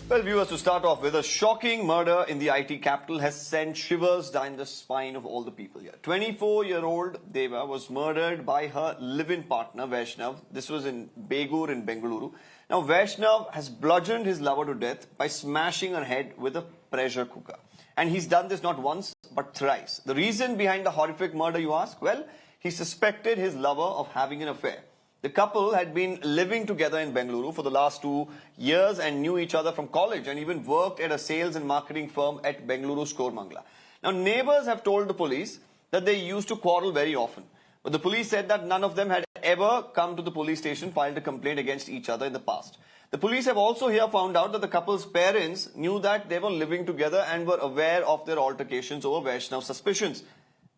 Well, viewers, to start off with, a shocking murder in the IT capital has sent shivers down the spine of all the people here. 24-year-old Deva was murdered by her live-in partner, Vaishnav. This was in Begur in Bengaluru. Now, Vaishnav has bludgeoned his lover to death by smashing her head with a pressure cooker. And he's done this not once, but thrice. The reason behind the horrific murder, you ask? Well, he suspected his lover of having an affair. The couple had been living together in Bengaluru for the last 2 years and knew each other from college and even worked at a sales and marketing firm at Bengaluru's Koramangala. Now, neighbors have told the police that they used to quarrel very often. But the police said that none of them had ever come to the police station, filed a complaint against each other in the past. The police have also here found out that the couple's parents knew that they were living together and were aware of their altercations over Vaishnav's suspicions.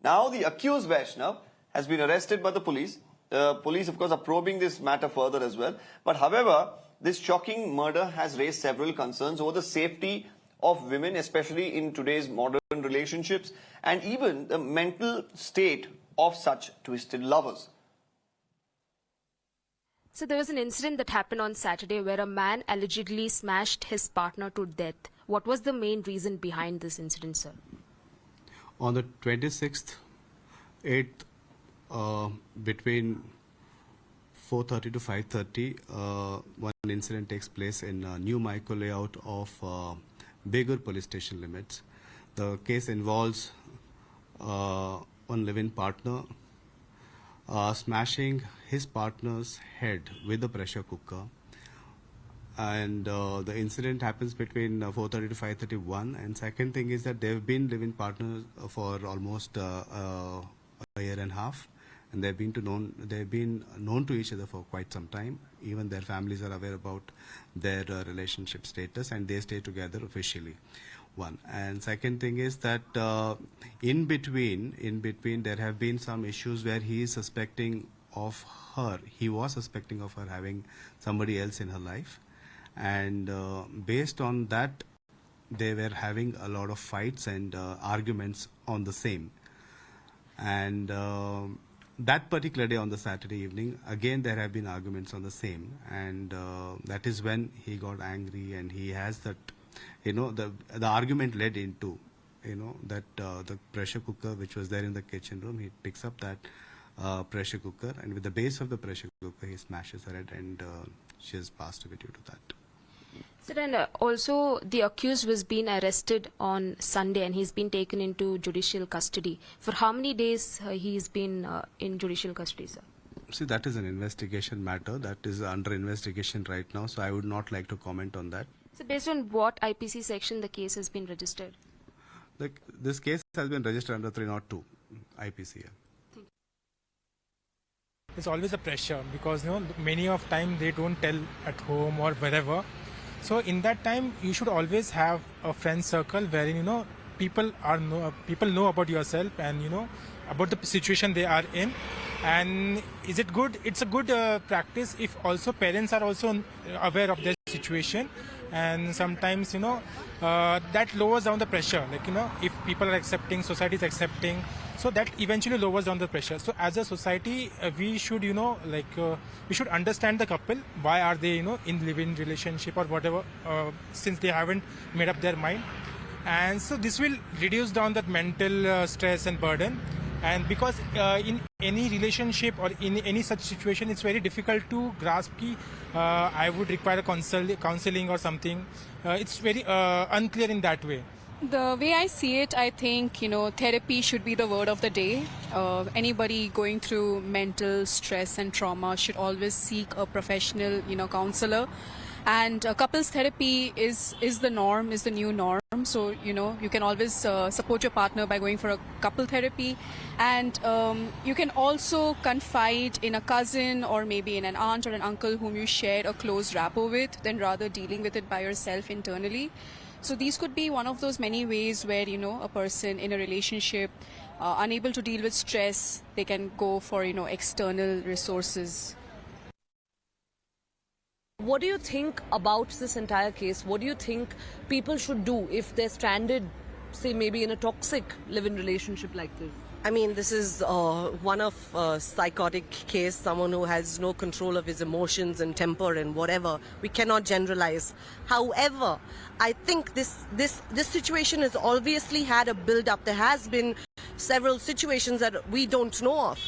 Now, the accused Vaishnav has been arrested by the police. The police, of course, are probing this matter further as well. But however, this shocking murder has raised several concerns over the safety of women, especially in today's modern relationships, and even the mental state of such twisted lovers. So there was an incident that happened on Saturday where a man allegedly smashed his partner to death. What was the main reason behind this incident, sir? On the 26th, 8th, between 4:30 to 5:30, one incident takes place in new micro layout of Begur police station limits. The case involves one live-in partner smashing his partner's head with a pressure cooker. And the incident happens between 4:30 to 5:31. And second thing is that they've been living partners for almost a year and a half. And they've been known to each other for quite some time. Even their families are aware about their relationship status, and they stay together officially. One. And second thing is that in between there have been some issues where he is suspecting of her. He was suspecting of her having somebody else in her life. And based on that, they were having a lot of fights and arguments on the same. And that particular day on the Saturday evening, again there have been arguments on the same, and that is when he got angry, and he has that, the argument led into, that the pressure cooker which was there in the kitchen room, he picks up that pressure cooker, and with the base of the pressure cooker he smashes her head, and she has passed away due to that. So then also the accused was being arrested on Sunday and he's been taken into judicial custody. For how many days he's been in judicial custody, sir? See, that is an investigation matter. That is under investigation right now, so I would not like to comment on that. So based on what IPC section the case has been registered? This case has been registered under 302 IPC. It's always a pressure because many of time they don't tell at home or wherever. So in that time you should always have a friend circle wherein people know about yourself and about the situation they are in. And is it good? It's a good practice if also parents are also aware of their situation, and sometimes that lowers down the pressure. If people are accepting, society is accepting, so that eventually lowers down the pressure. So as a society, we should we should understand the couple. Why are they in living relationship or whatever, since they haven't made up their mind. And so this will reduce down that mental stress and burden. And because in any relationship or in any such situation, it's very difficult to grasp I would require a counseling or something. It's very unclear in that way. The way I see it, I think, therapy should be the word of the day. Anybody going through mental stress and trauma should always seek a professional, counselor. And couples therapy is the norm, is the new norm. So, you can always support your partner by going for a couple therapy. And you can also confide in a cousin or maybe in an aunt or an uncle whom you share a close rapport with, than rather dealing with it by yourself internally. So these could be one of those many ways where, a person in a relationship, unable to deal with stress, they can go for, external resources. What do you think about this entire case? What do you think people should do if they're stranded, say, maybe in a toxic live-in relationship like this? I mean, this is one of psychotic case, someone who has no control of his emotions and temper and whatever. We cannot generalize. However, I think this situation has obviously had a build-up. There has been several situations that we don't know of.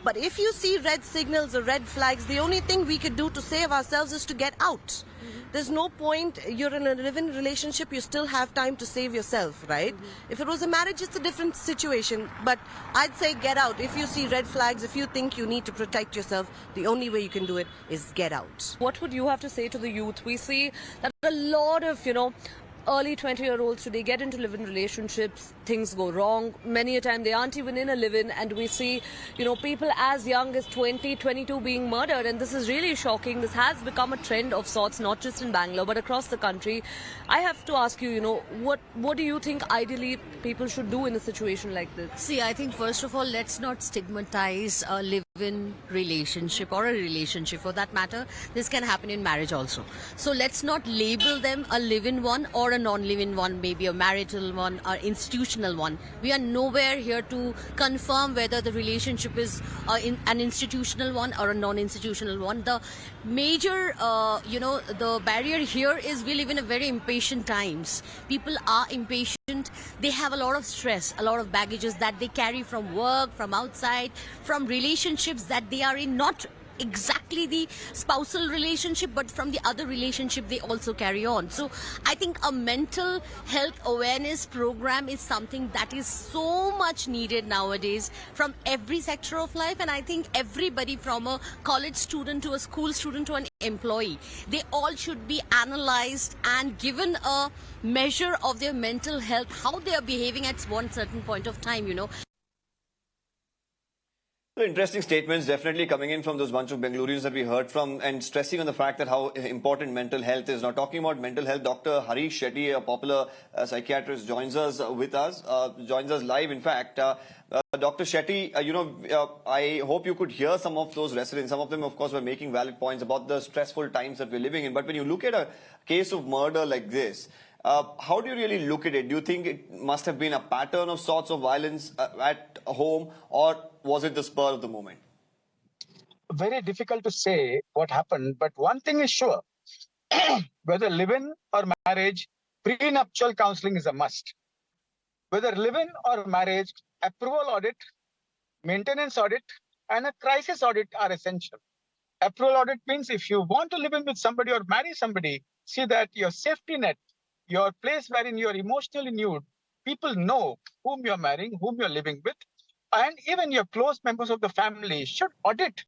But if you see red signals or red flags, the only thing we could do to save ourselves is to get out. There's no point, you're in a live-in relationship, you still have time to save yourself, right? If it was a marriage, it's a different situation. But I'd say get out. If you see red flags, if you think you need to protect yourself, the only way you can do it is get out. What would you have to say to the youth? We see that a lot of, early 20-year-olds today get into live-in relationships, things go wrong. Many a time they aren't even in a live-in, and we see, people as young as 20, 22 being murdered, and this is really shocking. This has become a trend of sorts, not just in Bangalore, but across the country. I have to ask you, what do you think ideally people should do in a situation like this? See, I think first of all, let's not stigmatize a live-in relationship or a relationship for that matter. This can happen in marriage also. So let's not label them a live-in one or a non-live-in one, maybe a marital one or institutional one. We are nowhere here to confirm whether the relationship is an institutional one or a non-institutional one. The major, the barrier here is we live in a very impatient times. People are impatient. They have a lot of stress, a lot of baggages that they carry from work, from outside, from relationships that they are in, not exactly the spousal relationship, but from the other relationship they also carry on. So I think a mental health awareness program is something that is so much needed nowadays from every sector of life, and I think everybody from a college student to a school student to an employee, they all should be analyzed and given a measure of their mental health, how they are behaving at one certain point of time, So interesting statements definitely coming in from those bunch of Bengalurus that we heard from, and stressing on the fact that how important mental health is. Now, talking about mental health, Dr. Harish Shetty, a popular psychiatrist, joins us joins us live, in fact. Dr. Shetty, I hope you could hear some of those residents. Some of them, of course, were making valid points about the stressful times that we're living in. But when you look at a case of murder like this, how do you really look at it? Do you think it must have been a pattern of sorts of violence at home, or was it the spur of the moment? Very difficult to say what happened, but one thing is sure. Whether live-in or marriage, prenuptial counseling is a must. Whether live-in or marriage, approval audit, maintenance audit, and a crisis audit are essential. Approval audit means if you want to live in with somebody or marry somebody, see that your safety net, your place wherein you're emotionally nude, people know whom you're marrying, whom you're living with, and even your close members of the family should audit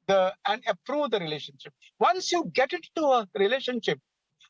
and approve the relationship. Once you get into a relationship,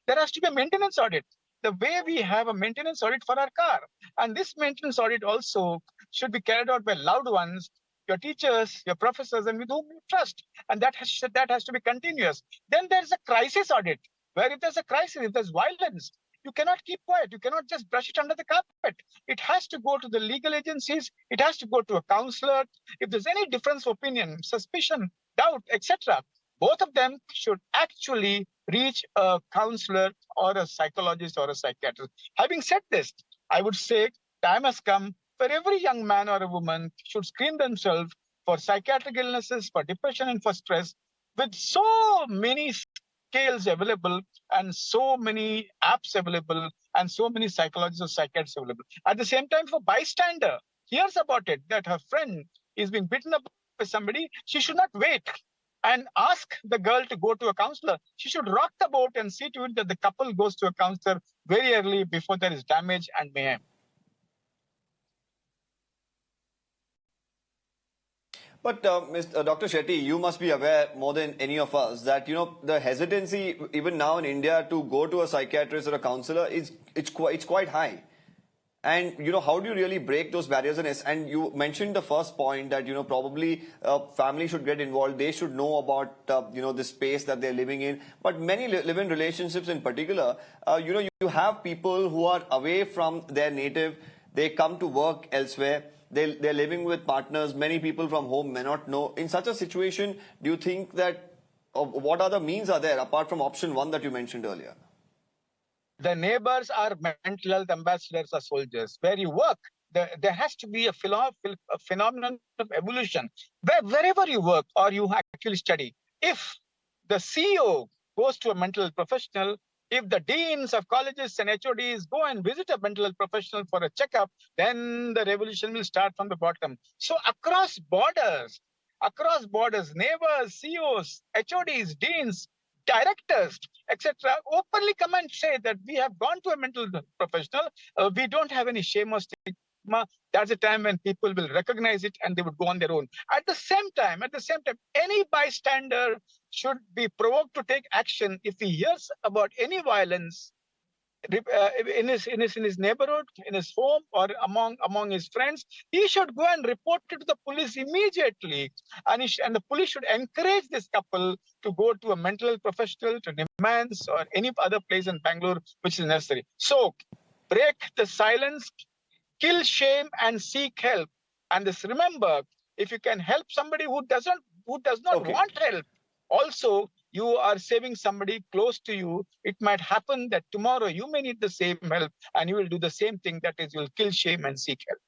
there has to be a maintenance audit. The way we have a maintenance audit for our car. And this maintenance audit also should be carried out by loved ones, your teachers, your professors, and with whom you trust. And that has to be continuous. Then there's a crisis audit, where if there's a crisis, if there's violence, you cannot keep quiet. You cannot just brush it under the carpet. It has to go to the legal agencies. It has to go to a counselor. If there's any difference of opinion, suspicion, doubt, etc., both of them should actually reach a counselor or a psychologist or a psychiatrist. Having said this, I would say time has come where every young man or a woman should screen themselves for psychiatric illnesses, for depression, and for stress, with so many scales available and so many apps available and so many psychologists or psychiatrists available. At the same time, for bystander, hears about it, that her friend is being beaten up by somebody, she should not wait and ask the girl to go to a counselor. She should rock the boat and see to it that the couple goes to a counselor very early before there is damage and mayhem. But Dr. Shetty, you must be aware more than any of us that the hesitancy even now in India to go to a psychiatrist or a counselor it's quite high. And how do you really break those barriers? And you mentioned the first point that probably family should get involved. They should know about the space that they're living in. But many live-in relationships in particular, you have people who are away from their native. They come to work elsewhere. They're living with partners. Many people from home may not know. In such a situation, do you think that what other means are there apart from option one that you mentioned earlier? The neighbors are mental health ambassadors or soldiers. Where you work, there has to be a phenomenon of evolution. Wherever you work or you actually study, if the CEO goes to a mental health professional, if the deans of colleges and HODs go and visit a mental health professional for a checkup, then the revolution will start from the bottom. So across borders, neighbors, CEOs, HODs, deans, directors, etc., openly come and say that we have gone to a mental professional. We don't have any shame or stigma. That's a time when people will recognize it and they would go on their own. At the same time, any bystander should be provoked to take action if he hears about any violence in his neighborhood, in his home, or among his friends. He should go and report it to the police immediately, and the police should encourage this couple to go to a mental health professional, to Nimans or any other place in Bangalore which is necessary. So break the silence, kill shame, and seek help. And this, remember, if you can help somebody who does not want help, also you are saving somebody close to you. It might happen that tomorrow you may need the same help, and you will do the same thing, that is, you'll kill shame and seek help.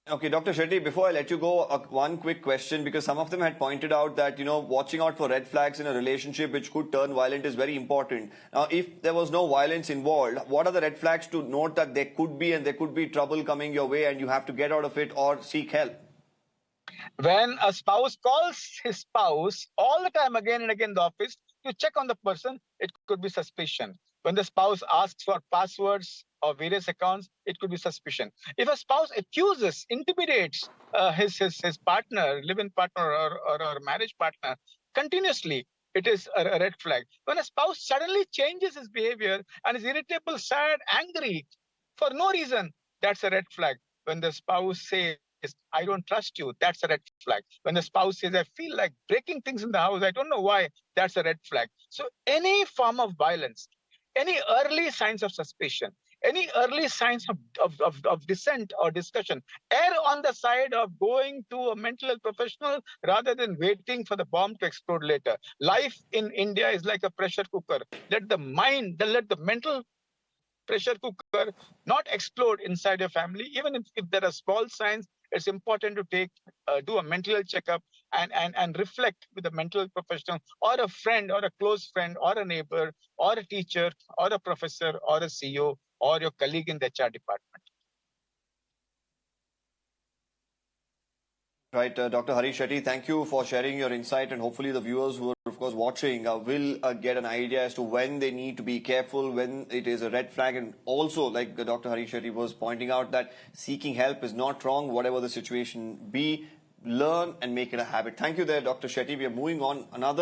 Okay, Dr. Shetty, before I let you go, one quick question, because some of them had pointed out that, watching out for red flags in a relationship which could turn violent is very important. Now, if there was no violence involved, what are the red flags to note that there could be trouble coming your way and you have to get out of it or seek help? When a spouse calls his spouse all the time, again and again in the office, to check on the person, it could be suspicion. When the spouse asks for passwords of various accounts, it could be suspicion. If a spouse accuses, intimidates his partner, live-in partner or marriage partner continuously, it is a red flag. When a spouse suddenly changes his behavior and is irritable, sad, angry for no reason, that's a red flag. When the spouse says, I don't trust you, that's a red flag. When the spouse says, I feel like breaking things in the house, I don't know why, that's a red flag. So any form of violence, any early signs of suspicion, any early signs of dissent or discussion, err on the side of going to a mental health professional rather than waiting for the bomb to explode later. Life in India is like a pressure cooker. Let the mental pressure cooker not explode inside your family. Even if there are small signs, it's important to do a mental health checkup and reflect with a mental health professional or a friend or a close friend or a neighbor or a teacher or a professor or a CEO or your colleague in the HR department. Right, Dr. Harish Shetty, thank you for sharing your insight, and hopefully the viewers who are, of course, watching will get an idea as to when they need to be careful, when it is a red flag, and also, like Dr. Harish Shetty was pointing out, that seeking help is not wrong, whatever the situation be. Learn and make it a habit. Thank you there, Dr. Shetty. We are moving on. Another